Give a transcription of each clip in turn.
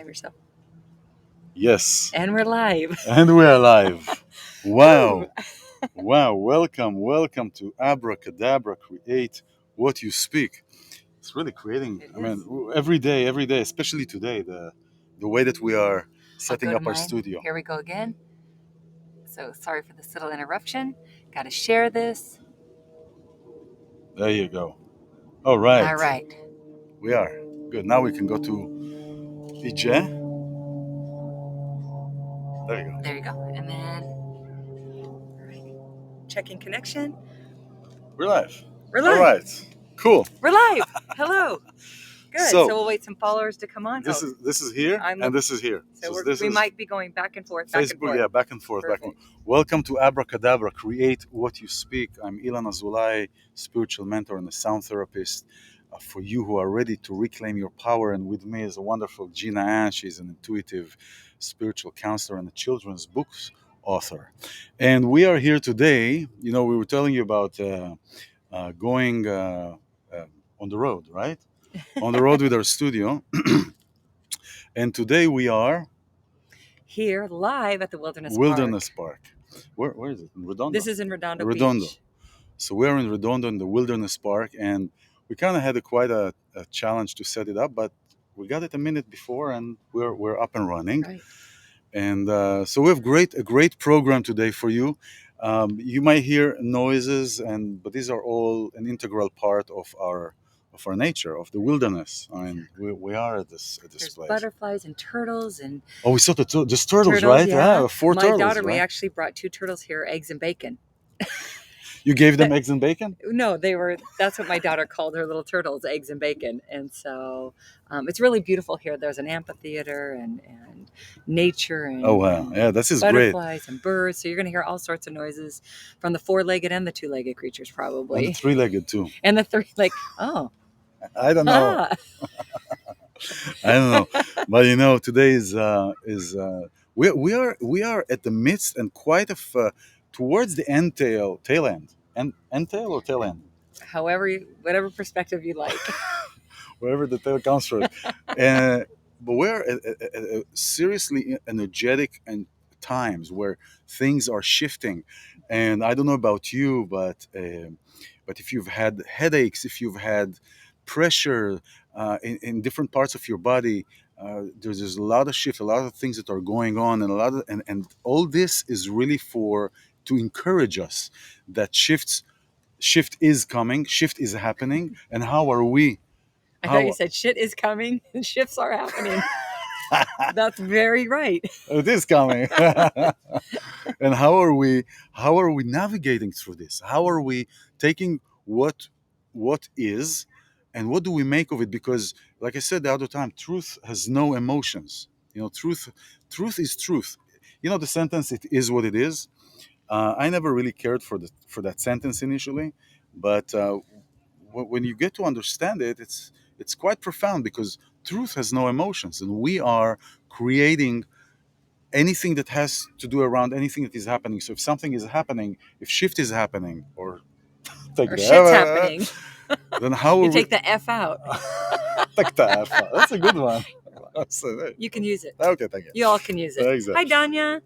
yourself. Yes. And we're live. And we are live. Wow. Wow. Welcome to Abracadabra. Create what you speak. It's really creating, It I mean, is. every day, especially today, the way that we are setting Go up to our mine. studio. Here we go again. So sorry for this little interruption. Got to share this. There you go. All right. All right. We are. Good. Now we can go to Ije. There you go. There you go. And then, all right. Checking connection. We're live. We're live. All right. Cool. We're live. Hello. Good. So, So we'll wait some followers to come on. This is here and this is here. So this we is might be going back and forth. Facebook, yeah, back and forth. Perfect. Welcome to Abracadabra, Create What You Speak. I'm iLan Azoulai, spiritual mentor and a sound therapist. For you who are ready to reclaim your power, and with me is a wonderful Gina Ann. She's an intuitive spiritual counselor and a children's books author. And we are here today. You know, we were telling you about going on the road, right? On the road with our studio. And today we are here live at the Wilderness Park. Where is it? In Redondo. This is in Redondo Beach. So we're in Redondo in the Wilderness Park, and we kind of had quite a challenge to set it up, but we got it a minute before, and we're up and running. Right. And so we have a great program today for you. You might hear noises, but these are all an integral part of our nature, of the wilderness. I mean, we are at this There's place. Butterflies and turtles and we saw just turtles, right? Yeah, 4 My turtles. My daughter, right? We actually brought 2 turtles here, eggs and bacon. You gave them eggs and bacon? No, that's what my daughter called her little turtles, eggs and bacon. And so it's really beautiful here. There's an amphitheater and nature and oh wow, yeah, this is butterflies great. And birds. So you're going to hear all sorts of noises from the 4-legged and the 2-legged creatures, probably. And the 3-legged too. And the 3-legged. Oh, I don't know. I don't know, but you know, today is we are at the midst and quite of towards the tail end. End tail or tail end? Whatever perspective you like. Wherever the tail comes from. But we're at seriously energetic and times where things are shifting, and I don't know about you, but if you've had headaches, if you've had pressure in different parts of your body, there's a lot of shift, a lot of things that are going on, and and all this is really to encourage us that shift is coming, shift is happening, and how are we? I thought you said shit is coming and shifts are happening. That's very right. It is coming. And how are we navigating through this? How are we taking what is, and what do we make of it? Because like I said the other time, truth has no emotions. You know, truth is truth. You know the sentence, it is what it is. I never really cared for that sentence initially, but when you get to understand it, it's quite profound, because truth has no emotions, and we are creating anything that has to do around anything that is happening. So if something is happening, if shift is happening, or shit's happening, then how you take the F out. Take the F out. That's a good one. You can use it. Okay, thank you. You all can use it. Exactly. Hi, Danya.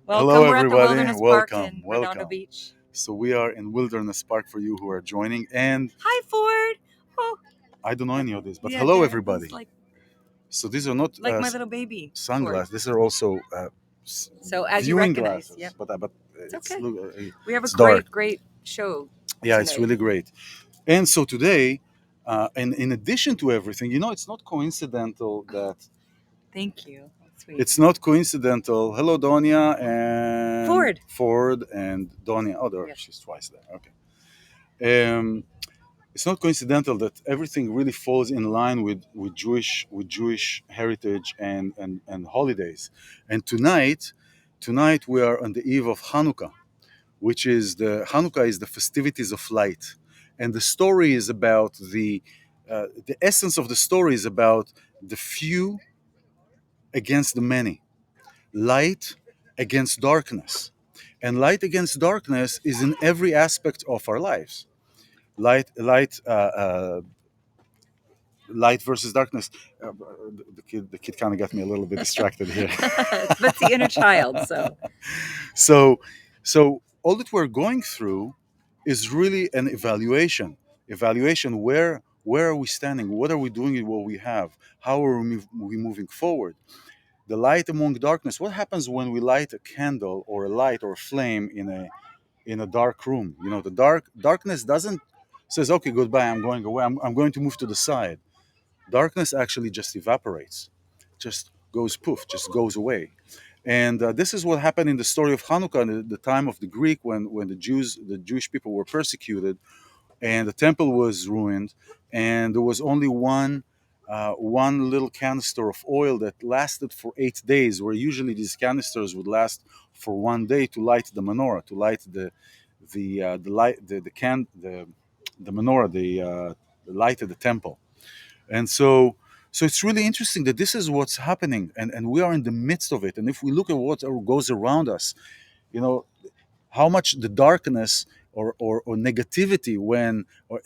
Welcome. Hello, We're everybody. At the Wilderness Park in Welcome. Redondo Beach. So we are in Wilderness Park for you who are joining. And hi, Ford. Oh. I don't know any of this, but hello, everybody. So these are not like my little baby sunglasses. These are also so as viewing you recognize, glasses. Yeah. But it's okay. We have a dark. great show. Yeah, it's really great. And so today, and in addition to everything, you know, it's not coincidental that. Thank you. Sweet. It's not coincidental. Hello, Donia and Ford and Donia. Oh, there, she's twice there. Okay. It's not coincidental that everything really falls in line with Jewish heritage and holidays. And tonight we are on the eve of Hanukkah, which is Hanukkah is the festivities of light, and the story is about the essence of the story is about the few against the many, light against darkness, and light against darkness is in every aspect of our lives. Light light versus darkness. The kid kind of got me a little bit distracted here. But it's the inner child, so. So, so all that we're going through is really an evaluation. Evaluation. Where are we standing? What are we doing with what we have? How are we moving forward? The light among darkness. What happens when we light a candle or a light or a flame in a dark room? The darkness doesn't says, okay, goodbye. I'm going away. I'm going to move to the side. Darkness actually just evaporates, just goes poof, just goes away. And this is what happened in the story of Hanukkah in the time of the Greek, when the Jewish people were persecuted, and the temple was ruined, and there was only one little canister of oil that lasted for 8 days, where usually these canisters would last for one day to light the menorah, to light the light the menorah, the light of the temple. And so it's really interesting that this is what's happening, and we are in the midst of it. And if we look at what goes around us, you know how much the darkness or negativity,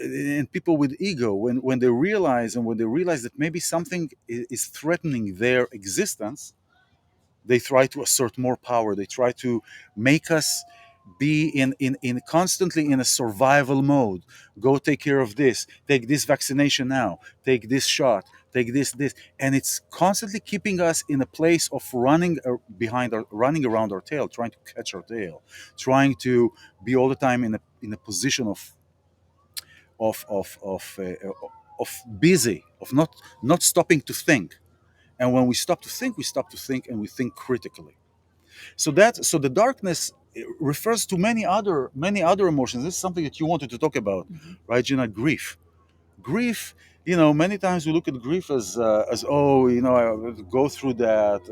and people with ego, when they realize that maybe something is threatening their existence, they try to assert more power. They try to make us be in constantly in a survival mode. Go take care of this, take this vaccination now, take this shot, take this, and it's constantly keeping us in a place of running around our tail, trying to catch our tail, trying to be all the time in a position of busy, of not stopping to think. And when we stop to think, we stop to think, and we think critically. So the darkness refers to many other emotions. This is something that you wanted to talk about, Mhm. right, Gina? Grief. Many times we look at grief as, oh, I go through that,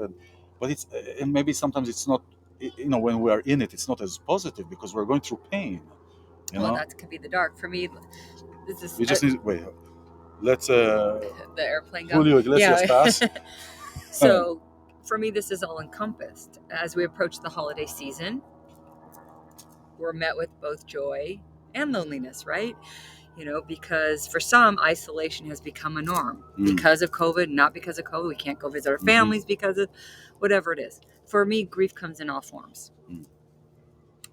but and maybe sometimes it's not. When we are in it, it's not as positive because we're going through pain. You Well, know, that could be the dark. For me, this is we just need wait. Let's the airplane go. Julio Iglesias Yeah. pass. So for me, this is all encompassed. As we approach the holiday season, we're met with both joy and loneliness, right? Because for some, isolation has become a norm Mm, because of COVID, not because of COVID. We can't go visit our mhm, families because of whatever it is. For me, grief comes in all forms. mm.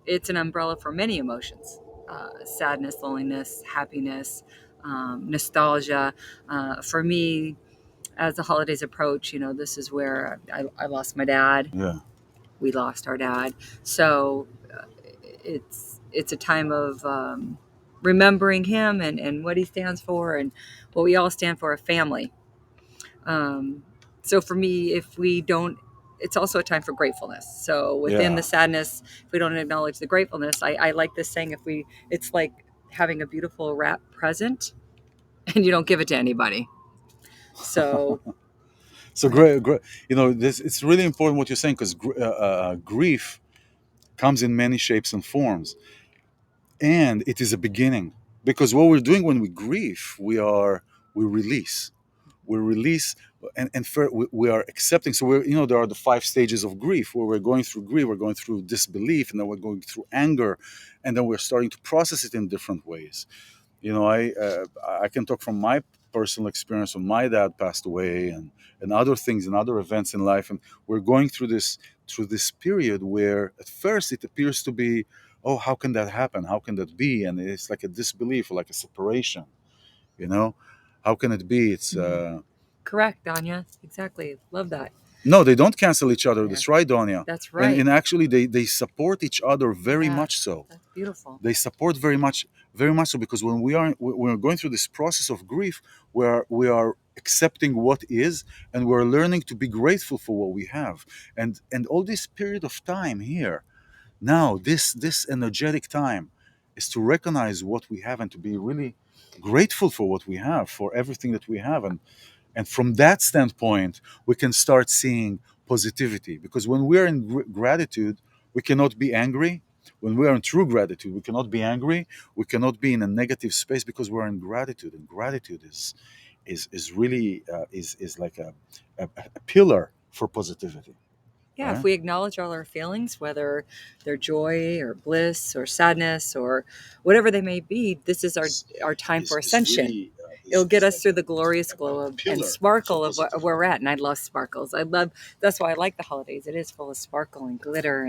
It's an umbrella for many emotions: sadness, loneliness, happiness, nostalgia. For me, as the holidays approach, this is where I lost my dad. Yeah, We lost our dad. So it's a time of remembering him and what he stands for and what we all stand for, a family. Um, so for me, if we don't, it's also a time for gratefulness. So within the yeah. sadness, if we don't acknowledge the gratefulness, I like this saying: it's like having a beautiful wrap present and you don't give it to anybody. So So go ahead. great. This it's really important what you're saying, because grief comes in many shapes and forms, and it is a beginning. Because what we're doing when we grieve, we release, we release, we are accepting. So there are the 5 stages of grief, where we're going through grief, we're going through disbelief, and then we're going through anger, and then we're starting to process it in different ways. I can talk from my personal experience when my dad passed away, and other things and other events in life, and we're going through this period where at first it appears to be, oh, how can that happen, how can that be, and it's like a disbelief, or like a separation. you know how can it be? It's Mhm. Correct, Danya. Exactly. Love that. No, they don't cancel each other. Yeah, That's right, Donia. that's and, right. and actually they support each other very Yeah, much so. that's beautiful. They support very much so, because when we're going through this process of grief, where we are accepting what is, and we're learning to be grateful for what we have, and all this period of time here now, this energetic time, is to recognize what we have, and to be really grateful for what we have, for everything that we have. And from that standpoint, we can start seeing positivity, because when we're in gratitude, we cannot be angry. When we are in true gratitude, we cannot be angry. We cannot be in a negative space, because we're in gratitude, and gratitude is really is like a pillar for positivity, Yeah, if right? we acknowledge all our feelings, whether they're joy or bliss or sadness or whatever they may be, this is our time for Is ascension. really. it'll get us through the glorious glow of, and sparkle of where we're at. And I love sparkles. I love, that's why I like the holidays. It is full of sparkle and glitter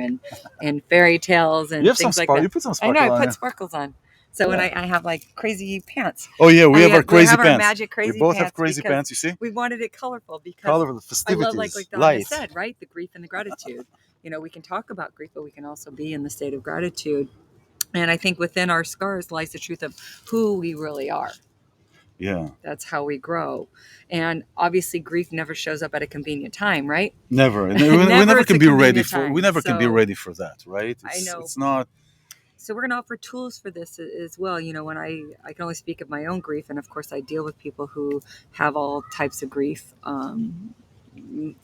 and fairy tales You and have some things like sparkle. that. You put some I know, sparkle I on put you. sparkles on. So when Yeah. I have like crazy pants. Oh yeah, we have our We crazy have our pants. magic We crazy both have pants crazy because pants. You see, we wanted it colorful because colorful I love, festivities, like Donna light. said, right? The grief and the gratitude. We can talk about grief, but we can also be in the state of gratitude. And I think within our scars lies the truth of who we really are. Yeah, That's how we grow. And obviously, grief never shows up at a convenient time, right? never. We Never never it's can a be ready convenient for. We time. never can be So ready for that, right? I know. It's not. So we're going to offer tools for this as well. When I can only speak of my own grief, and of course, I deal with people who have all types of grief,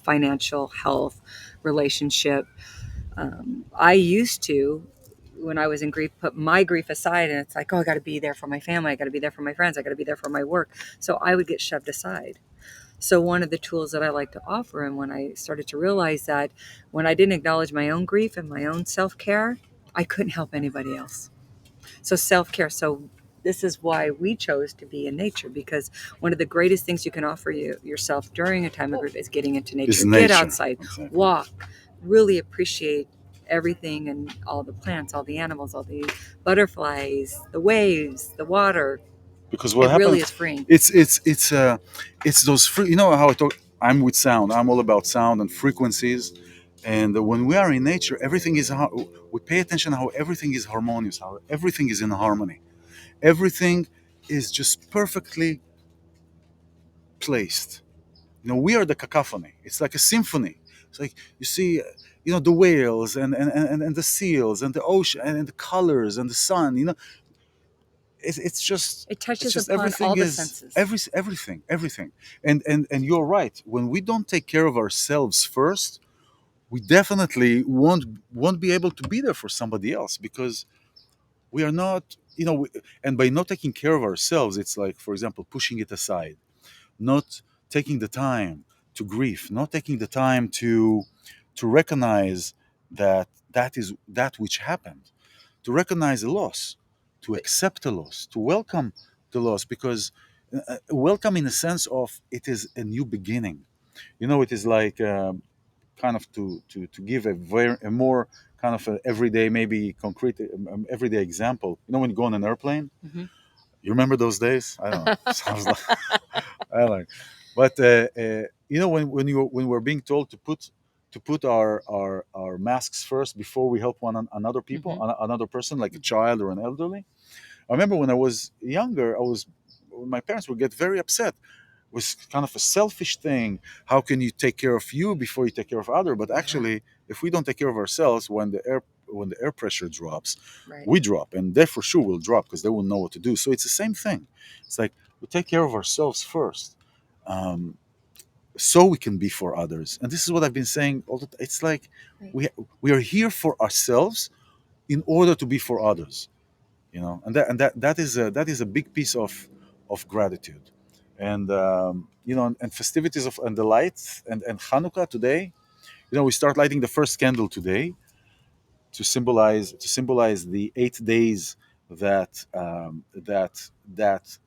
financial, health, relationship. I used to, when I was in grief, put my grief aside, and it's like, oh, I got to be there for my family, I got to be there for my friends, I got to be there for my work. So I would get shoved aside. So one of the tools that I like to offer, and when I started to realize that when I didn't acknowledge my own grief and my own self-care, I couldn't help anybody else. So self-care. So this is why we chose to be in nature, because one of the greatest things you can offer yourself during a time of grief is getting into Is nature. Get nature outside, exactly? walk, really appreciate everything and all the plants, all the animals, all the butterflies, the waves, the water. Because what It really happens, is freeing. it's those you know how I talk. I'm with sound. I'm all about sound and frequencies. And when we are in nature, everything is we pay attention how everything is harmonious, how everything is in harmony. Everything is just perfectly placed. We are the cacophony. It's like a symphony. It's like you see, the whales and the seals and the ocean and the colors and the sun. It's just It it's touches just upon everything all the is senses. everything. And you're right. When we don't take care of ourselves first, we definitely won't be able to be there for somebody else because we are not. And by not taking care of ourselves, it's like, for example, pushing it aside, not taking the time to grieve, not taking the time to recognize that is that which happened, to recognize the loss, to accept the loss, to welcome the loss, because welcome in the sense of it is a new beginning. It is like kind of to give a more kind of a everyday, maybe concrete, everyday example. When you go on an airplane, Hmm. you remember those days? I don't know. Sounds like I like, but when we're being told to put our masks first before we help another people, Hmm. another person, like a Hmm. child or an elderly. I remember when I was younger, my parents would get very upset. It was kind of a selfish thing. How can you take care of you before you take care of other? But Yeah. actually, if we don't take care of ourselves, when the air pressure drops, Right. we drop, and they for sure will drop because they will know what to do. So it's the same thing. It's like we take care of ourselves first, um, so we can be for others. And this is what I've been saying all the time. It's like Right. we are here for ourselves in order to be for others. And that is a big piece of gratitude. And festivities and the lights and Hanukkah today. We start lighting the first candle today to symbolize the 8 days that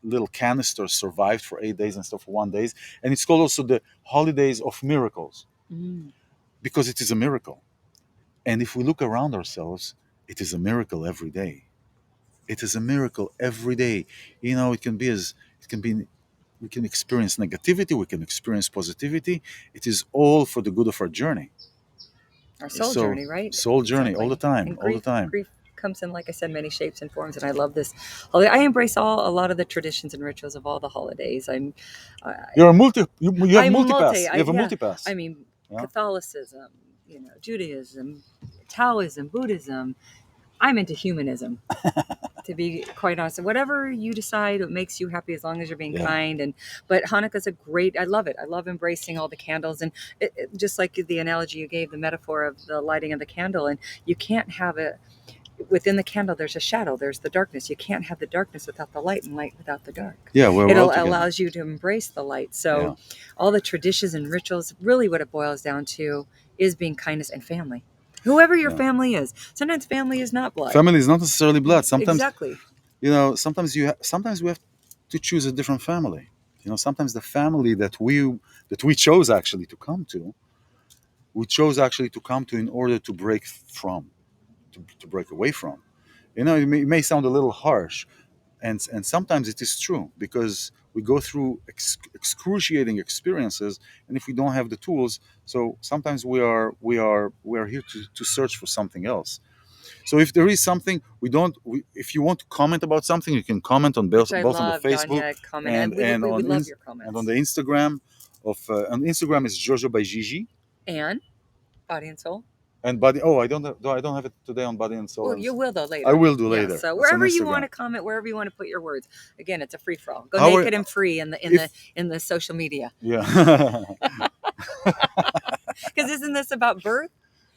little canister survived for 8 days instead of 1 days. And it's called also the holidays of miracles, Mm. because it is a miracle. And if we look around ourselves, it is a miracle every day. It is a miracle every day. It can be we can experience negativity, we can experience positivity. It is all for the good of our journey. Our soul So, journey, right? soul journey, all the Exactly. time, And all the time. grief comes in, like I said, many shapes and forms, and I love this holiday. I embrace a lot of the traditions and rituals of all the holidays. You're a multi. You have I'm multi. multipass. You have a Yeah. multipass. I mean, Yeah. Catholicism, Judaism, Taoism, Buddhism. I'm into humanism, to be quite honest. Whatever you decide, what makes you happy, as long as you're being Yeah. kind. But Hanukkah's a great. I love it. I love embracing all the candles, and just like the analogy you gave, the metaphor of the lighting of the candle, and you can't have it within the candle. There's a shadow. There's the darkness. You can't have the darkness without the light, and light without the dark. Yeah. We're It all together. allows you to embrace the light. Yeah. So, all the traditions and rituals, really, what it boils down to is being kindness and family. Whoever your Yeah. family is. Sometimes family is not blood. Family is not necessarily blood. Sometimes Exactly. sometimes we have to choose a different family. Sometimes the family that we chose actually to come to, we chose actually to come to in order to break from, to break away from. It may sound a little harsh, and sometimes it is true because we go through excruciating experiences, and if we don't have the tools, so sometimes we are here to search for something else. So if there is something if you want to comment about something, you can comment on Which both I both on the love. Facebook Danya comment, and and and we on love your and on comments. the Instagram on Instagram is Jojo by Gigi. And Body and Soul. And I don't have it today on Body and Soul. Well, you will though I later. will do Yeah. later. So It's on wherever you want Instagram. to comment, wherever you want to put your words. Again, it's a free for all. Go How are, naked and free in the if social media. yeah, Because isn't this about birth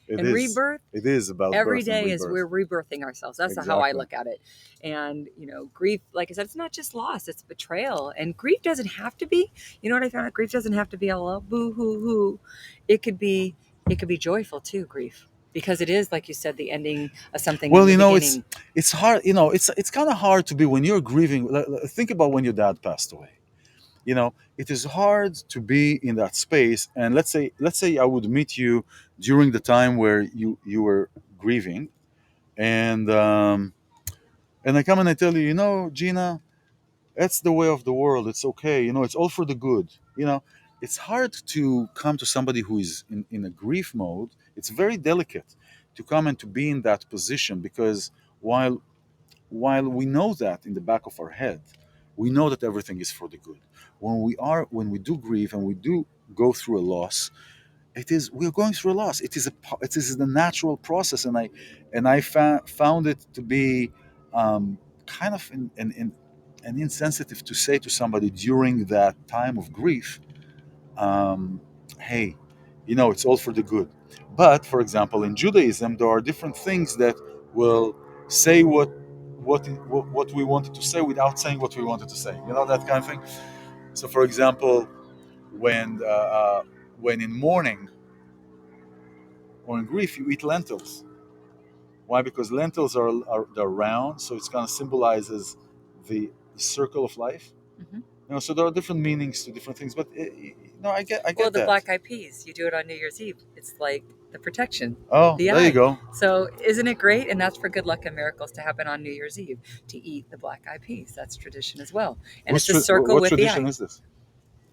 it and is. rebirth? It is about Every birth and day is rebirth. we're rebirthing ourselves. That's how I Exactly. look at it. And grief, like I said, it's not just loss; it's betrayal. And grief doesn't have to be. You know what I found out? Grief doesn't have to be all boo hoo hoo. It could be joyful too. Grief, because it is, like you said, the ending of something Well, in the it's beginning. it's hard. It's kind of hard to be when you're grieving. Think about when your dad passed away. It is hard to be in that space. And let's say I would meet you during the time where you were grieving, and I come and I tell you, Gina, that's the way of the world. It's okay. It's all for the good. It's hard to come to somebody who is in a grief mode. It's very delicate to come and to be in that position because while while we know that in the back of our head, we know that everything is for the good. When we do grieve and we do go through a loss, we're going through a loss. It is the natural process, and I found it to be kind of an insensitive to say to somebody during that time of grief, um, hey, it's all for the good. But for example, in Judaism, there are different things that will say what we wanted to say without saying what we wanted to say. That kind of thing. So, for example, when uh, uh, when in mourning or in grief, you eat lentils. Why? Because lentils are they're round, so it's kind of symbolizes the circle of life. Mhm. So there are different meanings to different things, but I Well, get the that. black eyed peas, you do it on New Year's Eve. It's like the protection, Oh, the there you eye. go. So isn't it great? And that's for good luck and miracles to happen on New Year's Eve, to eat the black eyed peas. That's tradition as well. And it's a circle What with the tradition eye. is this?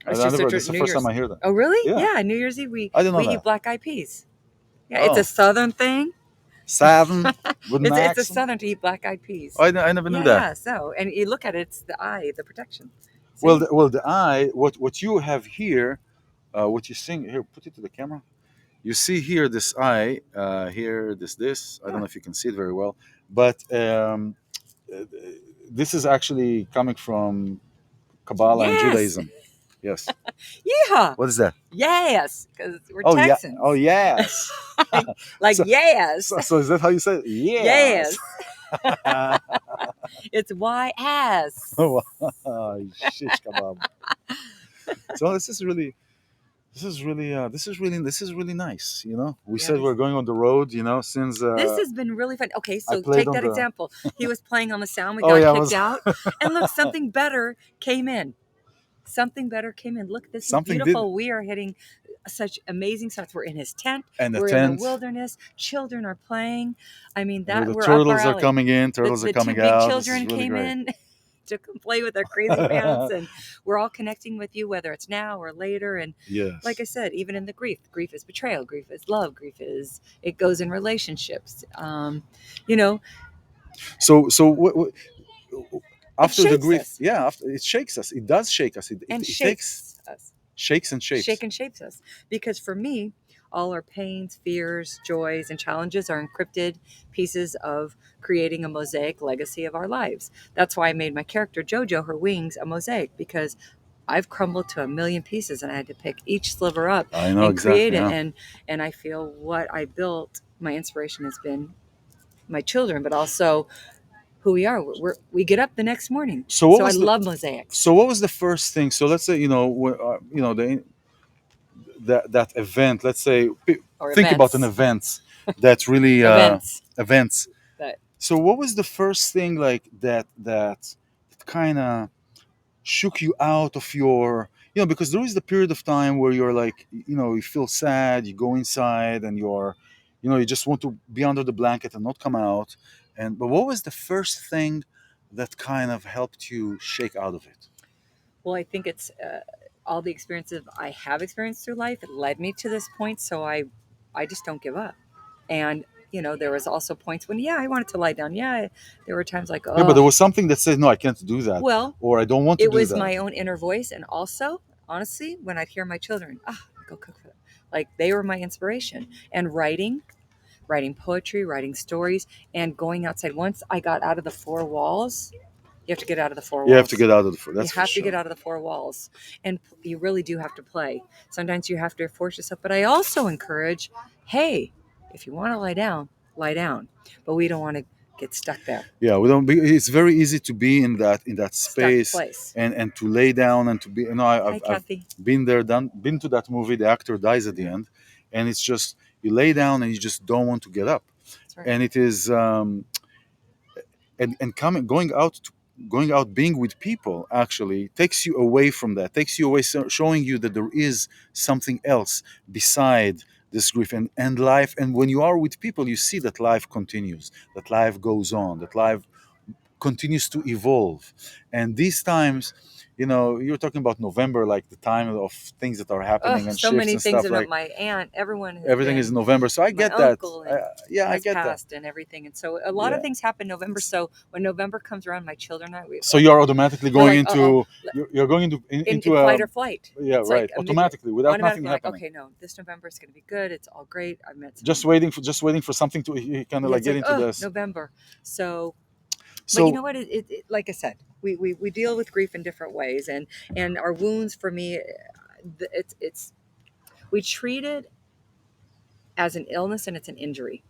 It's just a This is the New first time Year's. I hear that. Oh, really? Yeah, Yeah, New Year's Eve I didn't know we eat that. black eyed peas. Yeah, it's a Oh, southern thing. seven with an It's a accent. southern to eat black eyed peas. I never knew Yeah, that. yeah. So, and you look at it, it's the eye, the protection. Well, See? the eye. What you have here, what you see here. Put it to the camera. You see here this eye. Here this. I don't Yeah. know if you can see it very well, but uh, this is actually coming from Kabbalah and Yes. Judaism. Yes. Yeah. What is that? Yes. Because we're Oh yeah. Texans. Oh yes. Like, so, yes. so is that how you say it? Yes. Yes. It's YS. Oh, shish kebab. So this is really nice. We Yeah, said we're going on the road. Since this has been really fun. Okay, I so played take on that the. example. He was playing on the sound. We Oh got yeah, I kicked was out. And look, something better came in. Something better came in. Look, this is something did, beautiful. We are hitting such amazing spots. We're in his tent. and the We're in the tent. wilderness. Children are playing. I mean, Where that the we're up our turtles are alley. coming in, The turtles are the two coming big out. This is children really came great. in to play with their crazy pants, and we're all connecting with you, whether it's now or later. And like I Yes. said, even in the grief is betrayal, grief is love, grief is it goes in relationships. You know, So what, it after the shapes grief, us yeah, after, it shakes us. It does shake us. and It takes shapes us. shakes and shapes. Shake and shapes us. Because for me, all our pains, fears, joys, and challenges are encrypted pieces of creating a mosaic legacy of our lives. That's why I made my character Jojo, her wings, a mosaic, because I've crumbled to a million pieces and I had to pick each sliver up I know and create exactly. it. Yeah. And I feel what I built, my inspiration has been my children, but also who we are. We get up the next morning. So what So I was the love mosaics so what was the first thing? So let's say that event. Let's say or think about an events. event that really Events. events. But So what was the first thing like that kind of shook you out of your, because there is the period of time where you're like, you feel sad, you go inside and you're, you just want to be under the blanket and not come out. But what was the first thing that kind of helped you shake out of it? Well, I think it's all the experiences I have experienced through life. It led me to this point, so I just don't give up. And there was also points when, yeah, I wanted to lie down. Yeah, there were times like, Yeah, but there oh, was something that said, no, I can't do that, well, or I don't want to it do was that. my own inner voice, and also, honestly, when I'd hear my children, go cook for them. Like they were my inspiration. And writing poetry, writing stories, and going outside. Once I got out of the four walls, you have to get out of the four You have to walls. get out of the floor, You that's for have to get sure. out of the four walls, and you really do have to play. Sometimes you have to force yourself. But I also encourage, hey, if you want to lie down. But we don't want to get stuck there, Yeah, we don't be, it's very easy to be in that stuck space, place. and to lay down and to be, Hi, I've Kathy. been there, been to that movie, the actor dies at the end, and it's just, you lay down and you just don't want to get up. That's right. And it is, and coming going out, being with people actually takes you away from that, takes you away, showing you that there is something else beside this grief and life. And when you are with people, you see that life continues, that life goes on, that life continues to evolve. And these times, you're talking about November, like the time of things that are happening and So shifts many and things. stuff, And like my aunt, everyone has everything is been, November, so I my get that. uncle, and Yeah, I has get that. passed and everything. And so a lot of Yeah. things happen in November. So when November comes around, my children and I, So you're automatically we're going like, into, you're going into in into flight a, or flight. yeah, It's right, like immediate, automatically, without nothing automatically like, happening. okay, no, this November is going to be good. It's all great. I met Just some, waiting for something to kind of yeah, like it's get like, into oh, this. November. So, but you So know what? Like I said, we deal with grief in different ways, and our wounds for me, it's we treat it as an illness and it's an injury.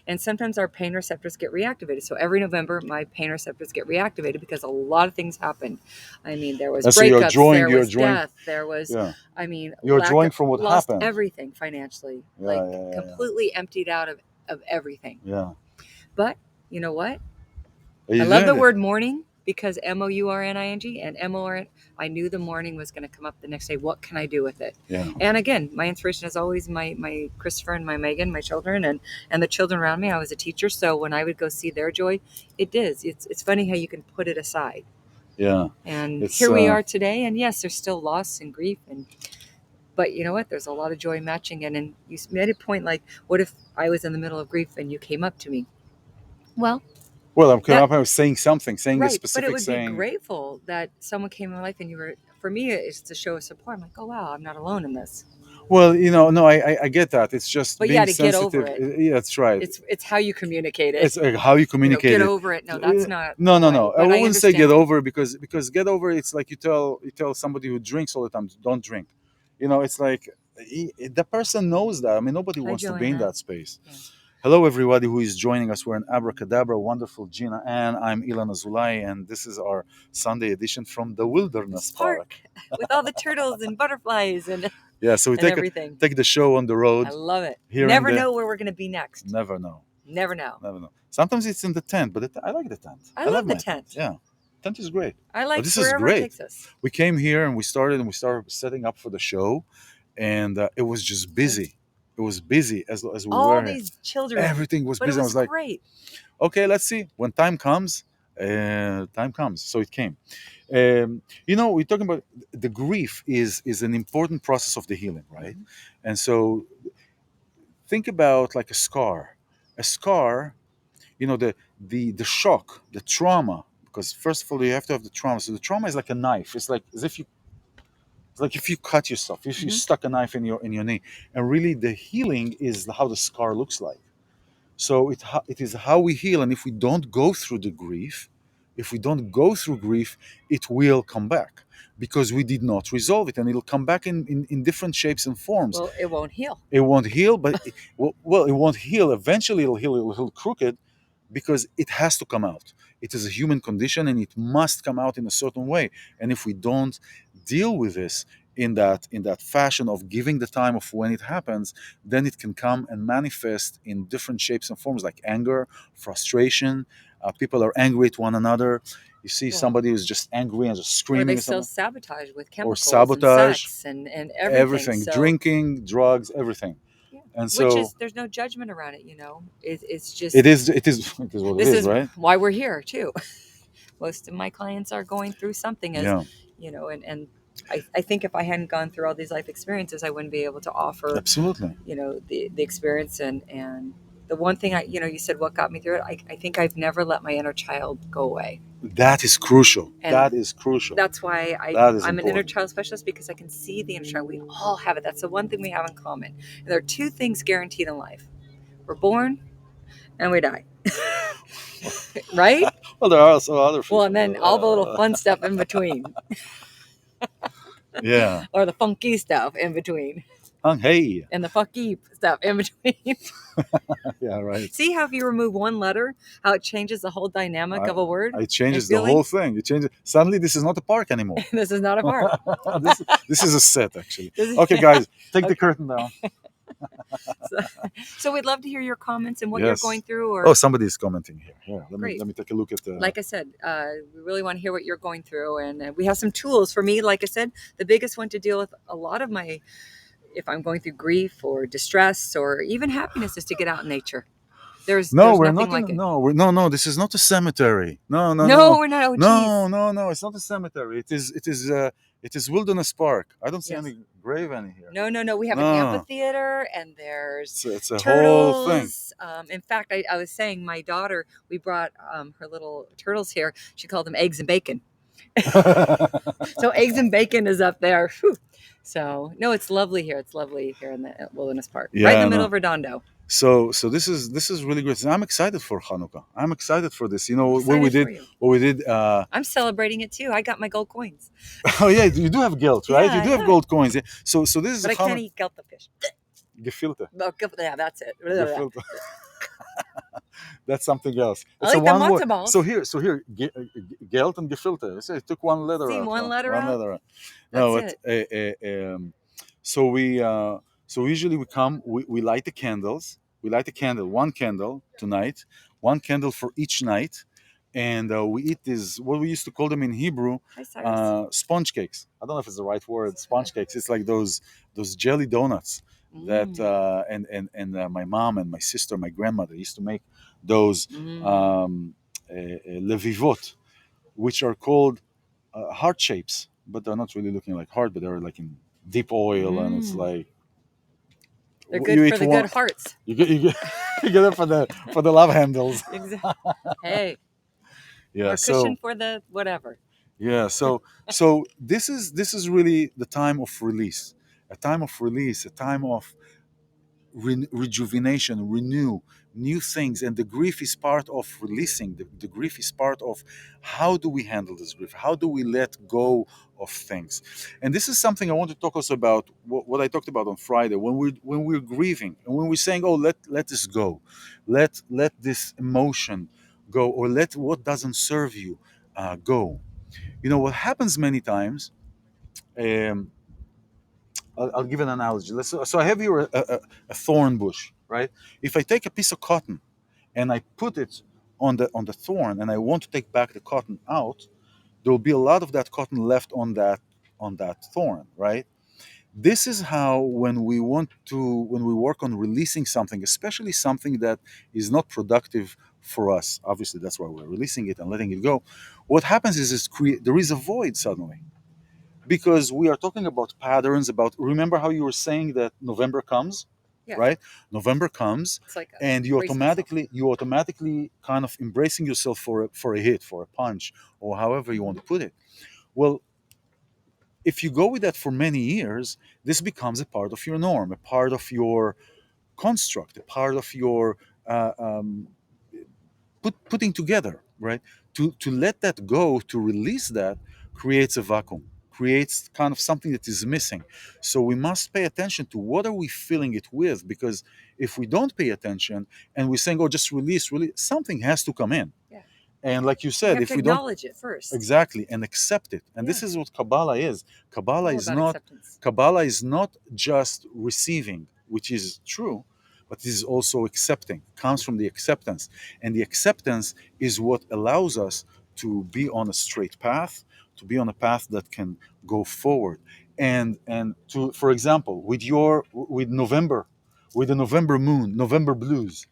And sometimes our pain receptors get reactivated. So every November, my pain receptors get reactivated because a lot of things happened. I mean, there was and so you're breakups, drawing, there was death, there was, yeah, I mean, you're drawing from what lost happened. everything financially, Yeah, like yeah, yeah, completely emptied out of everything. yeah. But you know what? Yeah. I You love the did it. word mourning because mourning and MORN. I knew the morning was going to come up the next day. What can I do with it? Yeah. And again, my inspiration is always my Christopher and my Megan, my children, and the children around me. I was a teacher, so when I would go see their joy, it is. It's funny how you can put it aside. Yeah. And It's here we are today, and yes, there's still loss and grief, but you know what? There's a lot of joy matching it. And you made a point like, what if I was in the middle of grief and you came up to me? Well, well, I'm coming that up and saying something, saying a right, but it specific would be saying. grateful that someone came in my life and you were. For me, it's to show support. I'm like, oh wow, I'm not alone in this. Well, no, I get that. It's just But yeah, being to get over sensitive. it, Yeah, that's right. it's how you communicate it. It's how you communicate Get it. over it. No, that's not No, no, no. right. I But I wouldn't say get understand. over it, because get over it, it's like you tell somebody who drinks all the time, don't drink. It's like the person knows that. I mean, nobody Hi, wants to be in Joanna. that space. Yeah. Hello, everybody who is joining us. We're in Abracadabra, wonderful Gina Ann. I'm iLan Azoulai, and this is our Sunday edition from the This Wilderness park Park. with all the turtles and butterflies Yeah, so we and take everything. take the show on the I road, love it. hearing Never the know where we're gonna be next. never know. Never know. Never know. Sometimes it's in the tent, but I like the tent. I I love love the my tent. tent. Yeah, tent is great. I But like this is wherever it great. takes us. We came here and we started setting up for the show, and it was just Right. busy. It was busy as we All were here. these children, Everything was but it busy. I was was like, great. okay, let's see when time comes. Time comes, so it came. We're talking about the grief is an important process of the healing, right? Mhm. And so think about like a scar. A scar, the shock, the trauma, because first of all you have to have the trauma. So the trauma is like a knife. It's like as if you it's like if you cut yourself, if you Mhm. stuck a knife in your knee. And really the healing is how the scar looks like. So it is how we heal. And if we don't go through the grief, if we don't go through grief, it will come back because we did not resolve it, and it'll come back in different shapes and forms. Well, it won't heal. It won't heal, but well, it won't heal. Eventually, it'll heal. It'll heal crooked because it has to come out. It is a human condition, and it must come out in a certain way. And if we don't deal with this in that fashion of giving the time of when it happens, then it can come and manifest in different shapes and forms, like anger, frustration. People are angry at one another. You see Well, somebody who's just angry and just or screaming they at someone, self-sabotage with or chemicals and sabotage, sex and everything. everything, So drinking, drugs, everything. yeah, And which so is, there's no judgment around it. It's it just, is, it is what it this is, is right? why we're here too. Most of my clients are going through something, as Yeah, and I think if I hadn't gone through all these life experiences, I wouldn't be able to offer, absolutely. the experience. And the one thing, you said what got me through it, I think I've never let my inner child go away. That is crucial. And That is crucial. that's why That is I'm an inner important. child specialist, because I can see the inner child. We all have it. That's the one thing we have in common. And there are two things guaranteed in life: we're born and we die. Right? Well, there are also other Well, people. and then all the little fun stuff in between, Yeah. or the funky stuff in between, Hey. and the fucky stuff in between. Yeah, right. See how if you remove one letter, how it changes the whole dynamic I, of a word it and changes the feeling? whole thing. It changes. Suddenly, this is not a park anymore. This is not a park. This is a set, actually. This Okay, is, guys, take the okay. curtain down. So, so we'd love to hear your comments and what you're going Yes. through. Oh, Or somebody is commenting here. Yeah, great. let me take a look at the. Like I said, we really want to hear what you're going through, and we have some tools for me. Like I said, the biggest one to deal with a lot of my, if I'm going through grief or distress or even happiness, is to get out in nature. No, There's we're nothing not like in. it. No, no. This is not a cemetery. No, no, No, no, we're not. Oh, no, geez. no, no. It's not a cemetery. It is wilderness park. I don't see Yes. any grave any here. No, no, no. We have an No, amphitheater, and there's it's a whole thing. turtles. In fact, I was saying, my daughter, we brought her little turtles here. She called them eggs and bacon. So eggs and bacon is up there. Whew. So no, it's lovely here. It's lovely here in the Wilderness Park, right in the Yeah, middle no. of Redondo. So this is really great. I'm excited for Hanukkah. I'm excited for this. You I'm know excited for you. what we did. I'm celebrating it too. I got my gold coins. Oh yeah, you do have guilt, right? You Yeah, do have yeah. gold coins. Yeah. So this is But I can't Hanukkah eat gefilte. gefilte. Oh, yeah, that's it. Gefilte. That's something else. I It's a like the one word. matzo balls. So here, gelt and gefilte. So it took one letter See, out. one letter One out. letter out. That's No, but it. so we so usually we come. We light the candles. We light a candle, one candle tonight, one candle for each night, and we eat these what we used to call them in Hebrew Hi, Cyrus. sponge cakes. I don't know if it's the right word, sponge cakes. It's like those jelly donuts that Mm, my mom and my sister, my grandmother used to make those mm, levivot, which are called heart shapes, but they're not really looking like heart, but they're like in deep oil, and it's mm. like They're you good for eat the good one, hearts. you get you get it for the love handles. Exactly. Hey, Yeah, or cushion so for the whatever. yeah, this is really the time of release, a time of release, a time of rejuvenation, renew new things. And the grief is part of releasing. The grief is part of how do we handle this grief? How do we let go of things? And this is something I want to talk also about. What I talked about on Friday when we're grieving and when we're saying, "Oh, let this go, let this emotion go, or let what doesn't serve you go." You know what happens many times. Um, I'll give an analogy. So I have here a thorn bush, right? If I take a piece of cotton and I put it on the thorn, and I want to take back the cotton out, there will be a lot of that cotton left on that thorn, right? This is how when we work on releasing something, especially something that is not productive for us. Obviously, that's why we're releasing it and letting it go. What happens is there is a void suddenly because we are talking about patterns. About remember how you were saying that November comes, Yeah, right? November comes, it's like and brace myself. you automatically kind of embracing yourself for a hit, for a punch, or however you want Mhm. to put it. Well, if you go with that for many years, this becomes a part of your norm, a part of your construct, a part of your putting together, right? To let that go, to release that, creates a vacuum, creates kind of something that is missing. So we must pay attention to what are we filling it with, because if we don't pay attention and we're saying, "Oh, just release," really, something has to come in. Yeah. And like you You said, have if to we don't acknowledge it first. exactly and accept it, and this Yeah, is what Kabbalah is. Kabbalah all is about not acceptance. Kabbalah is not just receiving, which is true, but it is also accepting. Comes from the acceptance, and the acceptance is what allows us to be on a straight path, to be on a path that can go forward, and to, for example, with November, with the November moon, November blues.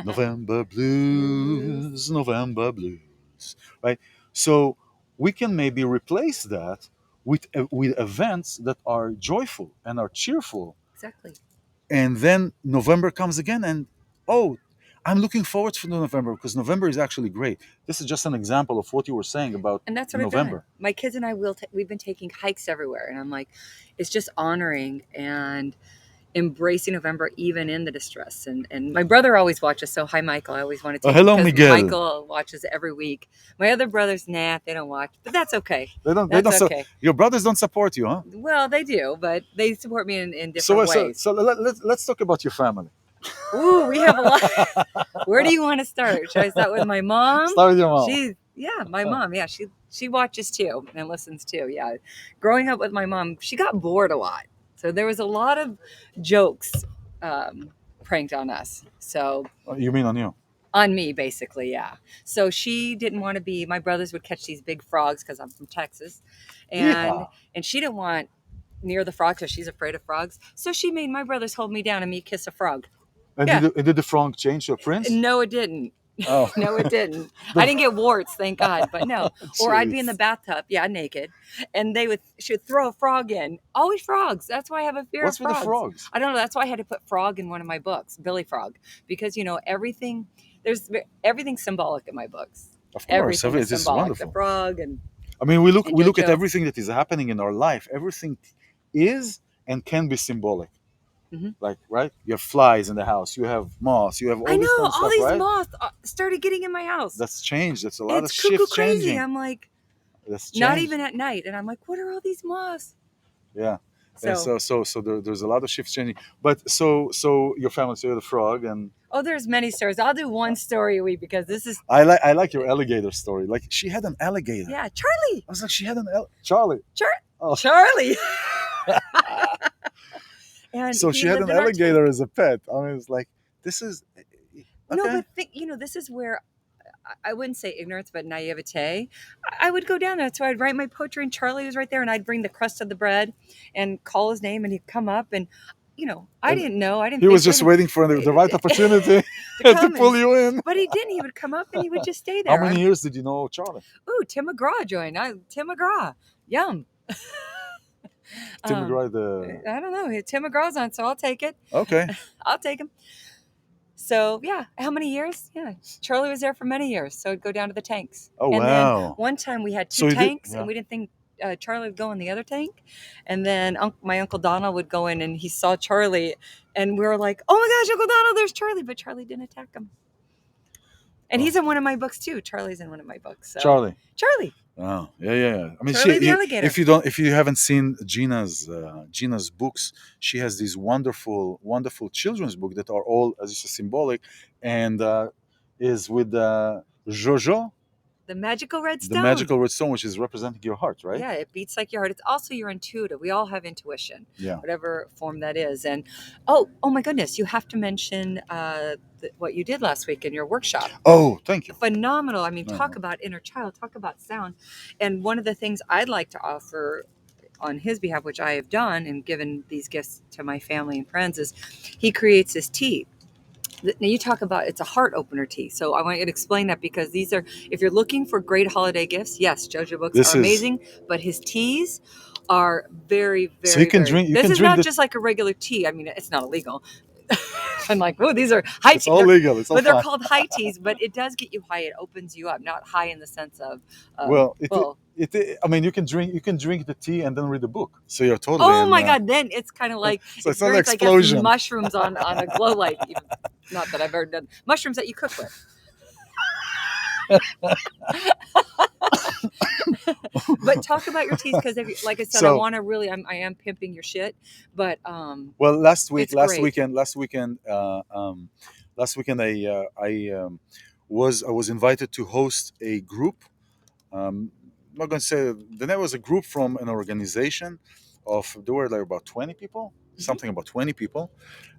November Blues. blues, November blues, right? So we can maybe replace that with events that are joyful and are cheerful, Exactly. and then November comes again, and oh, I'm looking forward to November because November is actually great. This is just an example of what you were saying about And that's what I've done. November. My kids and I we've been taking hikes everywhere, and I'm like, it's just honoring and embracing November even in the distress. And my brother always watches. So hi, Michael. I always want to Oh, take hello, because Miguel. Michael watches every week. My other brothers, nah, they don't watch, but that's okay. They don't. They That's don't. So okay. your brothers don't support you, huh? Well, they do, but they support me in So different so ways. so let's talk about your family. Ooh, we have a lot. Where do you want to start? Should I start with my mom? Start with your mom. Yeah, my mom. Yeah, she watches too and listens too. Yeah, growing up with my mom, she got bored a lot, so there was a lot of jokes um, pranked on us. So You mean on you? on me, basically, yeah. So she didn't want to be. My brothers would catch these big frogs because I'm from Texas, and Yeehaw. and she didn't want near the frogs because she's afraid of frogs. So she made my brothers hold me down and me kiss a frog. And Yeah. did the frog change to a prince? No, it didn't. Oh, No, it didn't. I the, didn't get warts, thank God. But no. Or I'd be in the jeez. bathtub, yeah, naked, and she would throw a frog in. Always frogs. That's why I have a fear of What's with the frogs. frogs? I don't know. That's why I had to put frog in one of my books, Billy Frog, because there's everything's symbolic in my books. Of course, Everything is it is symbolic. The wonderful. frog and I mean, we look at JoJo. everything that is happening in our life. Everything is and can be symbolic. Hmm. Like, right? You have flies in the house. You have moths. You have I all this kind know of all stuff, these right? moths started getting in my house. That's changed. That's a lot of It's cuckoo shifts crazy. changing. I'm like, That's not changed. even at night, and I'm like, what are all these moths? Yeah. And So there's a lot of shifts changing. But so your family, so you're the frog, and oh, there's many stories. I'll do one story a week because this is I like your alligator story. Like she had an alligator. yeah, Charlie. I was like, she had Charlie. Oh. Charlie. And So he she had lived an in our tank. alligator as a pet. I mean, it's like this is No, okay. but this is where I wouldn't say ignorance, but naivete. I would go down there. So I'd write my poetry, and Charlie was right there, and I'd bring the crust of the bread and call his name, and he'd come up, and I And didn't know. I didn't he think was just waiting for the right opportunity to to come, pull you in. but he didn't. He would come up, and he would just stay How there. many years did you know Charlie? Ooh, Tim McGraw joined. Tim McGraw, yum. Tim Um, McGraw, the I don't know. Tim McGraw's on, so I'll take it. okay. I'll take him. So yeah, how many years? Yeah, Charlie was there for many years. So I'd go down to the tanks. Oh And then wow. one time we had So two you did, tanks, yeah. and we didn't think Charlie would go in the other tank. And then my uncle Donald would go in, and he saw Charlie, and we were like, "Oh my gosh, Uncle Donald, there's Charlie!" But Charlie didn't attack him. And Oh. he's in one of my books too. Charlie's in one of my books. So. Charlie. Charlie. Oh yeah. I mean, Charlie the alligator. if you haven't seen Gina's books, she has these wonderful children's book that are all, as you say, symbolic, and is with Jojo, The magical red the stone. magical red stone, which is representing your heart, right? Yeah, it beats like your heart. It's also your intuitive. We all have intuition, Yeah. whatever form that is. And oh my goodness, you have to mention what you did last week in your workshop. Oh, thank you. Phenomenal. I mean, Uh-huh. talk about inner child, talk about sound. And one of the things I'd like to offer on his behalf, which I have done and given these gifts to my family and friends, is he creates this tea. Now you talk about it's a heart opener tea. So I want you to explain that because these are, if you're looking for great holiday gifts, yes, JoJo books This are is- amazing, but his teas are very, very, So you can very, drink- you this can is drink not the- just like a regular tea. I mean, it's not illegal. I'm like, oh, these are high It's tea. all legal. It's all But they're fine. called high teas, but it does get you high. It opens you up, not high in the sense of, Well, I mean, you can drink the tea and then read the book. So you're totally. oh in, my God, then it's kind of like, So it's not an experience, I guess, explosion. mushrooms on a glow light. Even, not that I've ever done mushrooms that you cook with. But talk about your teas because, like I said, I So- want to really. I am pimping your shit, but Well, last It's great. weekend, I was I was invited to host a group. I'm not going to say the name was a group from an organization of there were like about 20 people, Mhm. something about 20 people,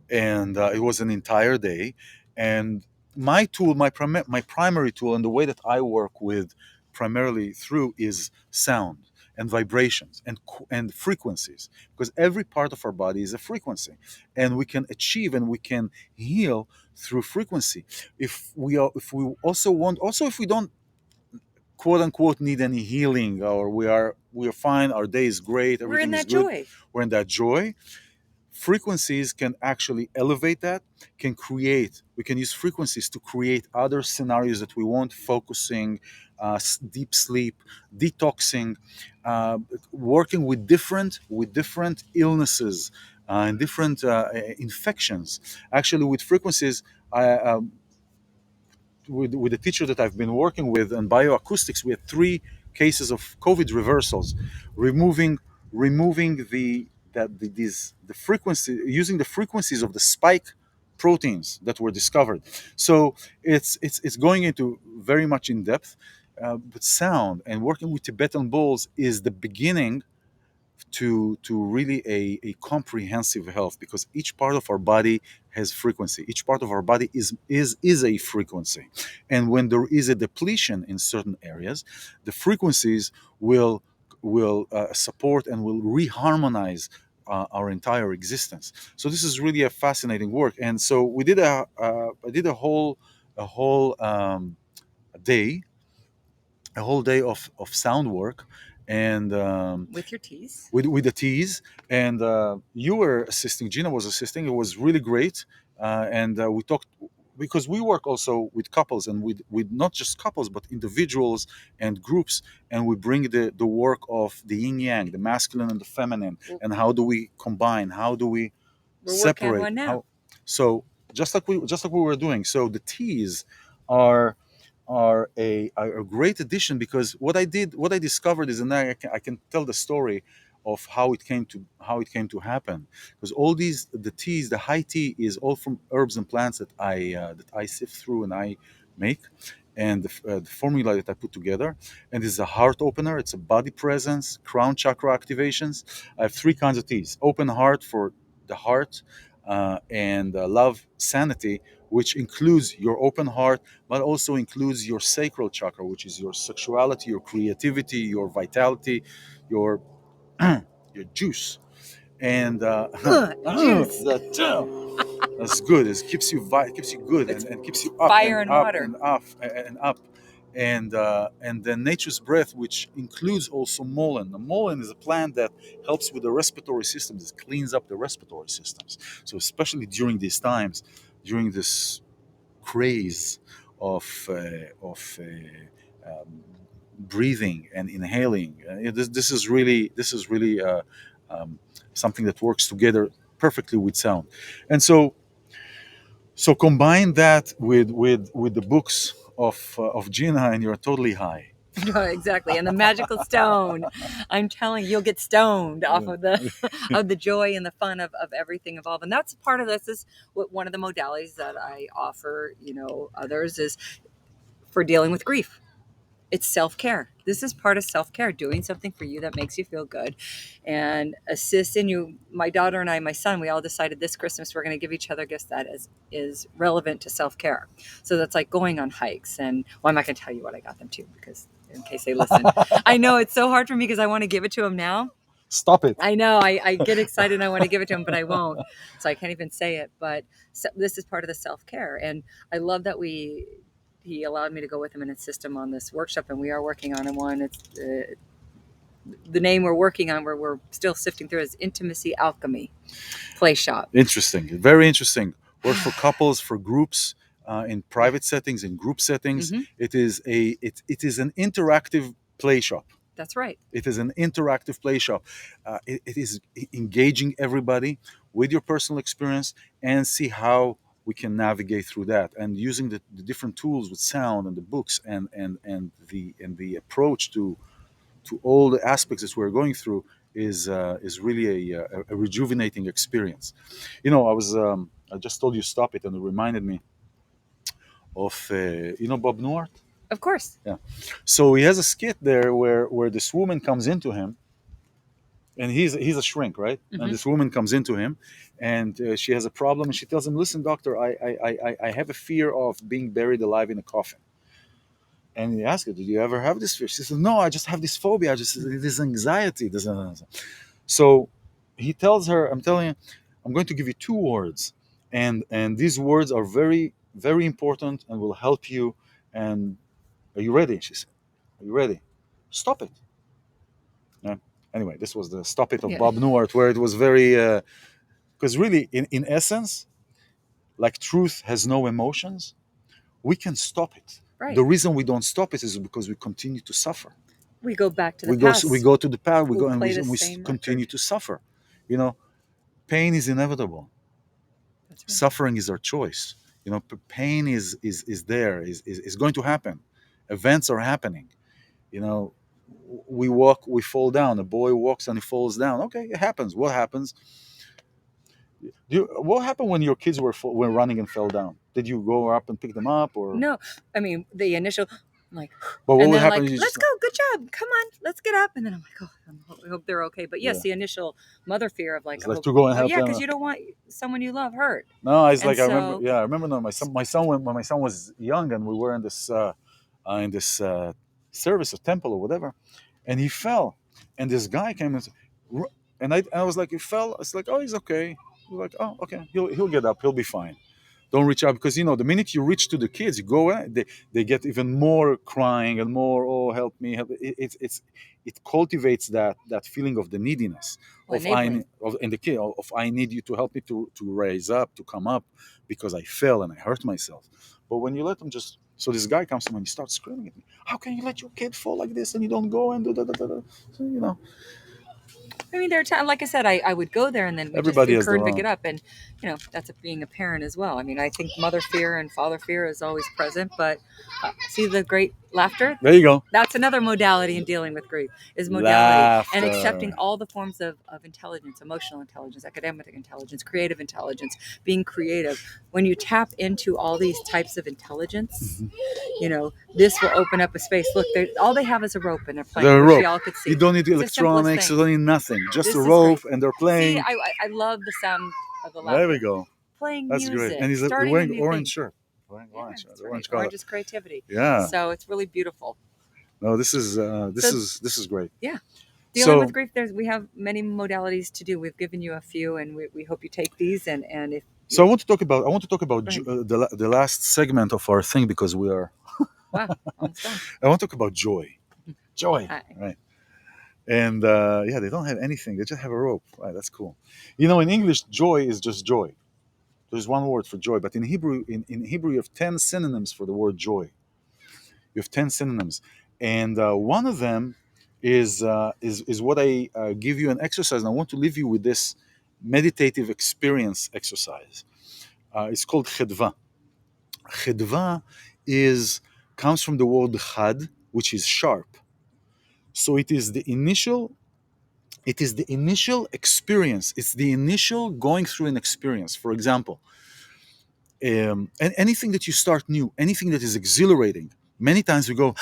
and it was an entire day. And my tool, my primary tool, and the way that I work with primarily through is sound and vibrations and frequencies, because every part of our body is a frequency, and we can achieve and we can heal through frequency. If we also want, also if we don't quote unquote need any healing, or we are fine, our day is great, We're in everything is that good, joy. we're in that joy. Frequencies can actually elevate that, can create, we can use frequencies to create other scenarios that we want, focusing, deep sleep, detoxing, uh, working with different illnesses, and different infections. Actually, with frequencies, with the teacher that I've been working with on bioacoustics, we had 3 cases of COVID reversals, removing removing the frequency, using the frequencies of the spike proteins that were discovered. So it's going into very much in depth, but sound and working with Tibetan bowls is the beginning to really a comprehensive health, because each part of our body has frequency, each part of our body is a frequency, and when there is a depletion in certain areas, the frequencies will support and will reharmonize our entire existence. So this is really a fascinating work, and so we did I did day a whole day of sound work, and With your teas. with the teas, and you were assisting, Gina was assisting. It was really great, and we talked, because we work also with couples, and with not just couples but individuals and groups, and we bring the work of the yin yang, the masculine and the feminine, We're, and how do we combine, how do we we're working on separate, one now. how, so just like we were doing. So the teas are are a great addition, because what I discovered is, and I can tell the story of how it came to happen, because all these the teas, the high tea is all from herbs and plants that I sift through and I make, and the formula that I put together, and it's a heart opener, it's a body presence, crown chakra activations. I have 3 kinds of teas: open heart for the heart, and love sanity, which includes your open heart, but also includes your sacral chakra, which is your sexuality, your creativity, your vitality, your your juice, and Juice. that's good. It keeps you good, It's and keeps you up fire and and up water. and up and up. And then nature's breath, which includes also mullein. The mullein is a plant that helps with the respiratory systems. It cleans up the respiratory systems. So especially during these times, during this craze of breathing and inhaling. This is really um, something that works together perfectly with sound, and so combine that with the books of Gina, and you're totally high. Exactly. And the magical stone. I'm telling you, you'll get stoned off of the of the joy and the fun of everything involved. And that's part of this is what one of the modalities that I offer, others is for dealing with grief. It's self-care. This is part of self-care, doing something for you that makes you feel good and assist in you. My daughter and I, my son, we all decided this Christmas we're going to give each other gifts that is relevant to self-care. So that's like going on hikes, and well, I'm not going to tell you what I got them too, because in case they listen. I know it's so hard for me because I want to give it to them now. Stop it. I know I get excited and I want to give it to him, but I won't. So I can't even say it. But this is part of the self care. And I love that he allowed me to go with him and assist him on this workshop. And we are working on one. It's the name we're working on, where we're still sifting through, is Intimacy Alchemy Play Shop. Interesting, very interesting. Work for couples, for groups, in private settings, in group settings. Hmm. It is an interactive play shop. That's right. It is an interactive play shop. It is engaging everybody with your personal experience, and see how we can navigate through that, and using the different tools with sound and the books, and the approach to all the aspects that we're going through is really a rejuvenating experience. I just told you stop it, and it reminded me of Bob Newhart. Of course. Yeah. So he has a skit there where this woman comes into him, and he's a shrink, right? And Hmm. this woman comes into him, and she has a problem, and she tells him, "Listen, doctor, I have a fear of being buried alive in a coffin." And he asks her, "Did you ever have this fear?" She says, "No, I just have this phobia. I just this anxiety." So he tells her, "I'm telling you, I'm going to give you two words, and these words are very very important and will help you. And are you ready?" She said, "Are you ready? Stop it." Yeah. Anyway, this was the "Stop It" of Yeah. Bob Newhart, where it was very because really, in essence, like truth has no emotions, we can stop it. Right. The reason we don't stop it is because we continue to suffer. We go back to the We past. go to the past. We We'll go and play the we same continue record. to suffer. You know, pain is inevitable. That's right. Suffering is our choice. Pain is there. Is going to happen. Events are happening. You know, we walk, we fall down. A boy walks and he falls down. Okay, it happens. What happens? What happened when your kids were running and fell down? Did you go up and pick them up, or? No, I mean the initial, I'm like, But what and would then happen? like, You let's just go, good job, come on, let's get up, and then I'm like, oh, I hope they're okay. But yes, yeah. the initial mother fear of like, It's I like hope, to go and oh help yeah, them. because you don't want someone you love hurt, No, it's and like I remember. so Yeah, I remember. No, my son when my son was young, and we were in this service or temple or whatever, and he fell, and this guy came and I was like, he fell. It's like, oh, he's okay. We're like, oh, okay, he'll get up. He'll be fine. Don't reach out, because the minute you reach to the kids, you go they get even more crying and more, oh, help me, help. It cultivates that feeling of the neediness of enabling. in the kid of I need you to help me to raise up, to come up, because I fell and I hurt myself. But when you let them just, so this guy comes to me and he starts screaming at me, how can you let your kid fall like this and you don't go and do da. So I mean, there are times, like I said, I would go there and then we just everybody has encourage their them to get own. up. And, that's being a parent as well. I mean, I think mother fear and father fear is always present, but see the great laughter? There you go. That's another modality in dealing with grief is modality and accepting Laughter. all the forms of intelligence, emotional intelligence, academic intelligence, creative intelligence, being creative. When you tap into all these types of intelligence, this will open up a space. Look, all they have is a rope and they're playing. I The wish rope. y'all could You see. don't need It's the simplest electronics. thing. You don't need nothing. Just a This is rope, great. and they're See, playing. I love the sound of the There we laughter. go. Playing That's great. And music, he's starting a wearing new orange thing. shirt. Wearing Yeah, orange, that's the right. orange color. Orange is creativity. Yeah. So it's really beautiful. No, this is So this is great. yeah, dealing with So grief. We have many modalities to do. We've given you a few, and we hope you take these. And if so I want to talk about go ahead. the last segment of our thing, because we are. Wow, almost done. I want to talk about joy. Joy, Hi. right? And yeah, they don't have anything. They just have a rope. Right, that's cool. In English, joy is just joy. There's one word for joy, but in Hebrew, in Hebrew, you have 10 synonyms for the word joy. You have 10 synonyms, and one of them is what I give you an exercise, and I want to leave you with this meditative experience exercise. It's called chedva. Chedva is comes from the word chad, which is sharp. So it is the initial experience. It's the initial going through an experience. For example, and anything that you start new, anything that is exhilarating. Many times we go,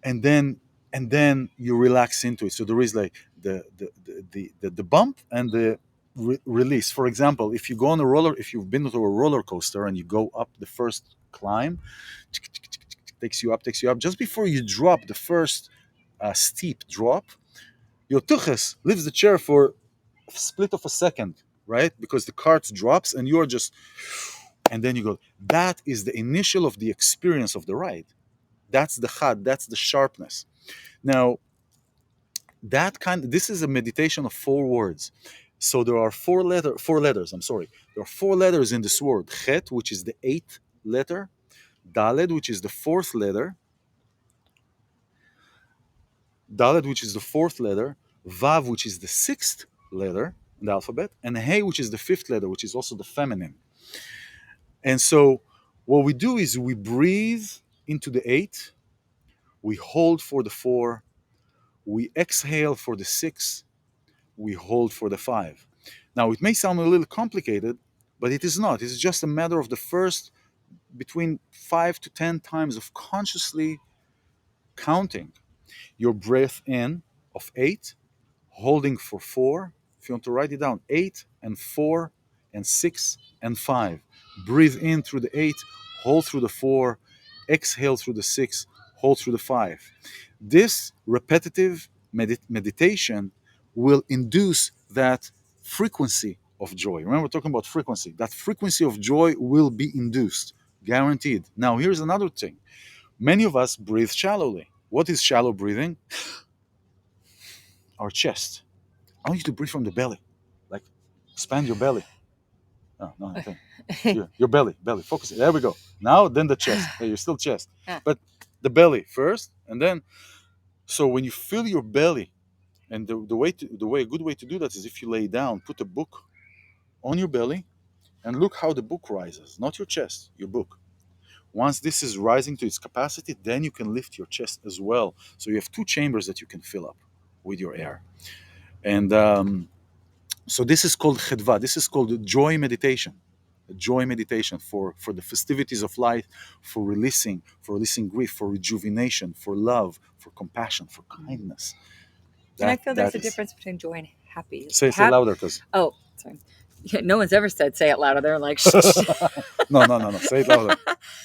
and then you relax into it. So there is like the bump and the release. For example, if you've been to a roller coaster and you go up the first climb, takes you up. Just before you drop the first steep drop, your tuches leaves the chair for a split of a second, right? Because the cart drops and you're just, and then you go. That is the initial of the experience of the ride. That's the chad. That's the sharpness. Now, this is a meditation of 4 words. So there are four letters. I'm sorry. There are 4 letters in this word. Chet, which is the 8th letter. Daled, which is the 4th letter. Dalet, which is the 4th letter. Vav, which is the 6th letter in the alphabet, and Hey, which is the 5th letter, which is also the feminine. And so what we do is we breathe into the 8, we hold for the 4, we exhale for the 6, we hold for the 5. Now, it may sound a little complicated, but it is not. It's just a matter of the first between 5 to 10 times of consciously counting your breath in of 8, holding for 4. If you want to write it down, 8 and 4 and 6 and 5. Breathe in through the 8, hold through the 4, exhale through the 6, hold through the 5. This repetitive meditation will induce that frequency of joy. Remember, we're talking about frequency. That frequency of joy will be induced, guaranteed. Now, here's another thing. Many of us breathe shallowly. What is shallow breathing? Our chest. I want you to breathe from the belly. Like, expand your belly. No, no, I think. Your belly. Focus. There we go. Now, then the chest. Hey, you're still chest. But the belly first, and then, so when you fill your belly, and a good way to do that is if you lay down, put a book on your belly, and look how the book rises. Not your chest, your book. Once this is rising to its capacity, then you can lift your chest as well. So you have two chambers that you can fill up with your air. And so this is called chedva. This is called joy meditation. Joy meditation for the festivities of life, for releasing grief, for rejuvenation, for love, for compassion, for kindness. And I feel there's a is, difference between joy and happy. say louder, because Oh, sorry. Yeah, no one's ever said say it louder. They're like, shh. no. Say it louder.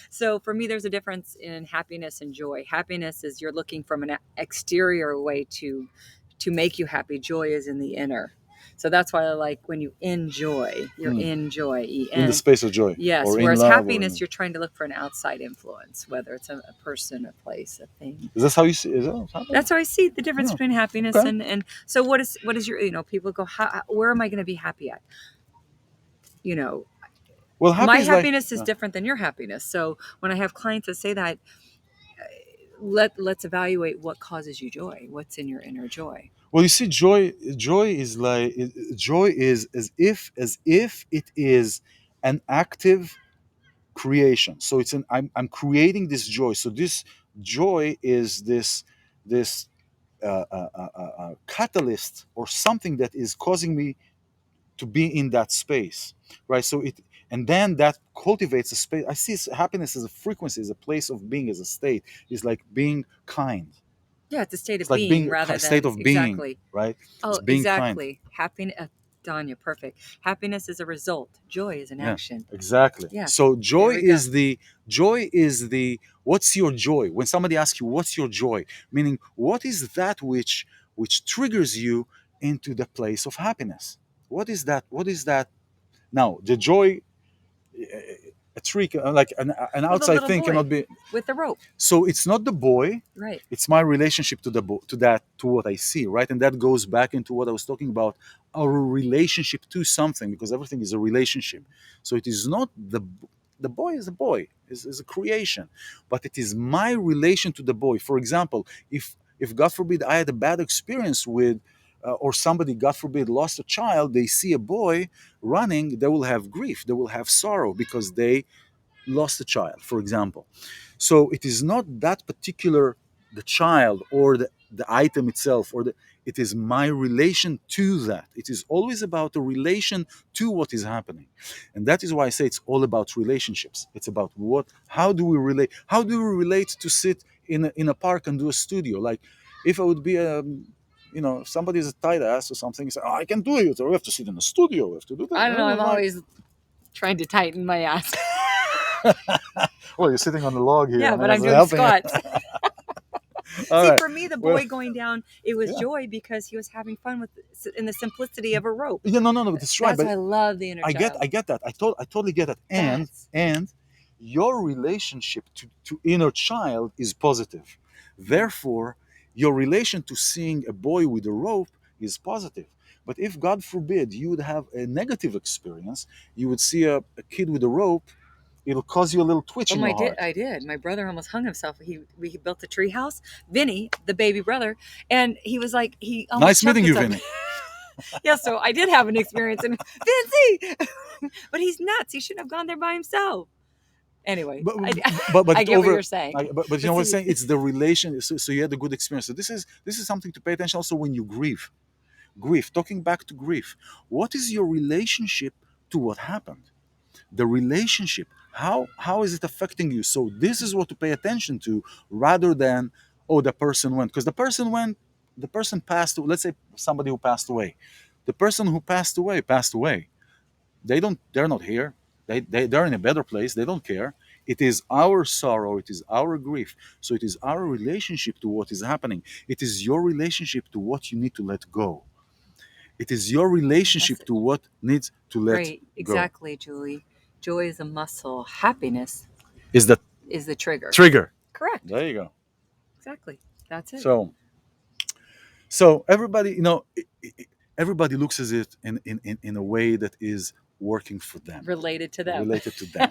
So for me, there's a difference in happiness and joy. Happiness is you're looking from an exterior way to make you happy. Joy is in the inner. So that's why I like when you enjoy, you're in joy. In the space of joy. Yes. Or Whereas in love, happiness, you're trying to look for an outside influence, whether it's a person, a place, a thing. Is this how you see? That's how I see the difference between happiness okay. and so what is your people go, where am I going to be happy at? Well, My happiness is different than your happiness. So when I have clients that say that, let's evaluate what causes you joy. What's in your inner joy? Well, you see, joy is like, joy is as if it is an active creation. So I'm creating this joy. So this joy is this catalyst or something that is causing me to be in that space, right? So it, and then that cultivates a space. I see happiness as a frequency, as a place of being, as a state. It's like being kind. Yeah, it's a state It's of like being being rather a than state of being, exactly. right? Oh, It's being kind. exactly. Happiness, Danya, perfect. Happiness is a result. Joy is an action. Exactly. Yeah. So There we go. joy is the what's your joy? When somebody asks you what's your joy, meaning what is that which triggers you into the place of happiness? What is that? What is that? Now, the joy, a trick, like an Well, the outside little thing boy cannot be. with the rope. So it's not the boy, Right. it's my relationship to to what I see, right? And that goes back into what I was talking about, our relationship to something, because everything is a relationship. So it is not the boy is a boy, is a creation, but it is my relation to the boy. For example, if God forbid I had a bad experience with or somebody, God forbid, lost a child, they see a boy running, they will have grief, they will have sorrow because they lost a child, for example. So it is not that particular the child or the item itself it is my relation to that. It is always about a relation to what is happening. And that is why I say it's all about relationships. It's about how do we relate to sit in a park and do a studio. Like if I would be if somebody is a tight ass or something, say, I can do it, or we have to sit in a studio, we have to do that. I don't know. I'm always trying to tighten my ass. Well, you're sitting on the log here. Yeah, and but I'm doing helping squats. All See, right. for me, the Well, boy going down, it was joy because he was having fun in the simplicity of a rope. yeah, no, that's right. That's But why I love the inner I child. get that. I totally get that. And your relationship to inner child is positive. Therefore, your relation to seeing a boy with a rope is positive. But if God forbid you would have a negative experience, you would see a kid with a rope, it'll cause you a little twitch in your heart. I did. My brother almost hung himself. We built a tree house. Vinny, the baby brother, and he was like he almost Nice meeting you, himself. Vinny. Yeah, so I did have an experience, and Vincy, but he's nuts. He shouldn't have gone there by himself. Anyway, but I get what you're saying. But you know what I'm saying? It's the relation. So you had a good experience. So this is something to pay attention also when you grieve. Talking back to grief, what is your relationship to what happened? the relationship. How is it affecting you? So this is what to pay attention to, rather than, oh, the person went, because the person passed. Let's say somebody who passed away. The person who passed away passed away. They're not here. They're in a better place. They don't care. It is our sorrow, it is our grief. So it is our relationship to what is happening. It is your relationship to what you need to let go. It is your relationship to Message. what needs to let Right. go. Exactly, Julie. Joy is a muscle. Happiness Is the is the trigger. trigger. Correct. There you go. Exactly. That's it. So everybody, everybody looks at it in a way that is working for them, Related to them. related to them.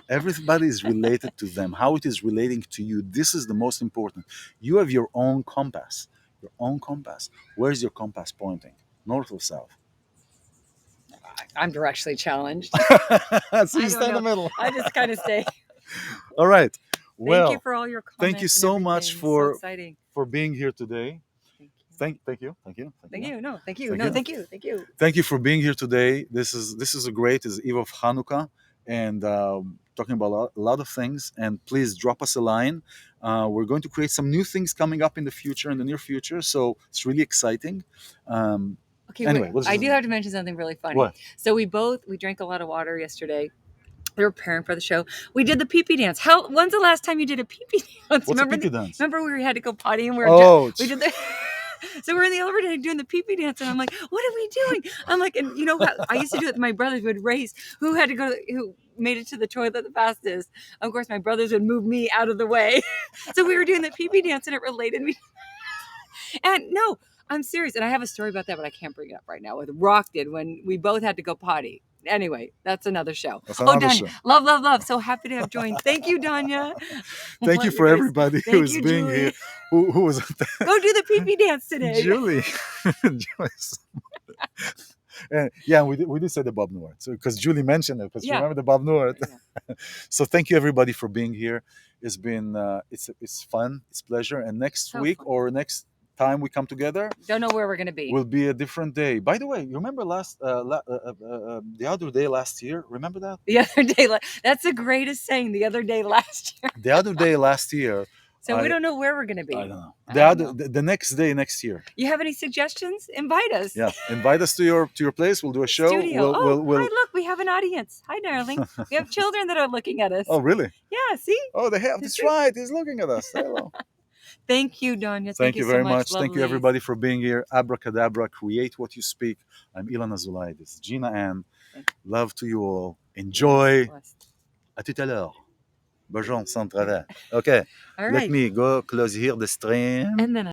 Everybody is related to them. How it is relating to you, this is the most important. You have your own compass. Your own compass. Where's your compass pointing? North or south? I'm directionally challenged. So you I stay don't in the know. middle. I just kind of stay. All right. Thank you Well, for all your comments. thank you so and much everything. So exciting. for being here today. Thank you. Thank you. Thank you. Thank you. No, thank you. Thank No, you. thank you. Thank you. Thank you for being here today. This is a great. It's Eve of Hanukkah, and talking about a lot of things. And please drop us a line. We're going to create some new things coming up in the future, in the near future. So it's really exciting. Um, Okay, anyway, I do have to mention something really funny. What? So we drank a lot of water yesterday. We were preparing for the show. We did the pee-pee dance. When's the last time you did a pee-pee dance? What's a pee-pee dance? Remember we had to go potty and we did the so we're in the elevator doing the pee-pee dance and I'm like, what are we doing? I'm like, and you know what? I used to do it with my brothers would race who had to go who made it to the toilet the fastest. Of course, my brothers would move me out of the way. So we were doing the pee-pee dance and it related me. And no, I'm serious. And I have a story about that, but I can't bring it up right now. With Rock did when we both had to go potty. Anyway, that's another show. That's another Danya, show. love, love, love. So happy to have joined. Thank you, Danya. Thank you for everybody who is being Julie. here. Who was Go do the pee-pee dance today. Julie. And yeah, we did say the Bob Newart. So because Julie mentioned it, because remember the Bob Newart. Yeah. So thank you everybody for being here. It's been it's fun, it's pleasure. And next So week fun. or next time we come together, Don't know where we're gonna be. will be a different day. By the way, you remember the other day last year? Remember that? The other day, that's the greatest saying. The other day last year. The other day last year. So we don't know where we're gonna be. I don't know. The next day next year. You have any suggestions? Invite us. Yeah, invite us to your place. We'll do a show. Studio. We'll... Hi, look, we have an audience. Hi, darling. We have children that are looking at us. Oh, really? Yeah. See. Oh, they have. That's right. He's looking at us. Hello. Thank you, Danya. Thank you very so much. Thank you, Lovely. everybody, for being here. Abracadabra, create what you speak. I'm iLan Azoulai. This is Gina Ann. Love to you all. Enjoy. À tout à l'heure. Bonjour, sans travail. Okay. All right. Let me go close here the stream. And then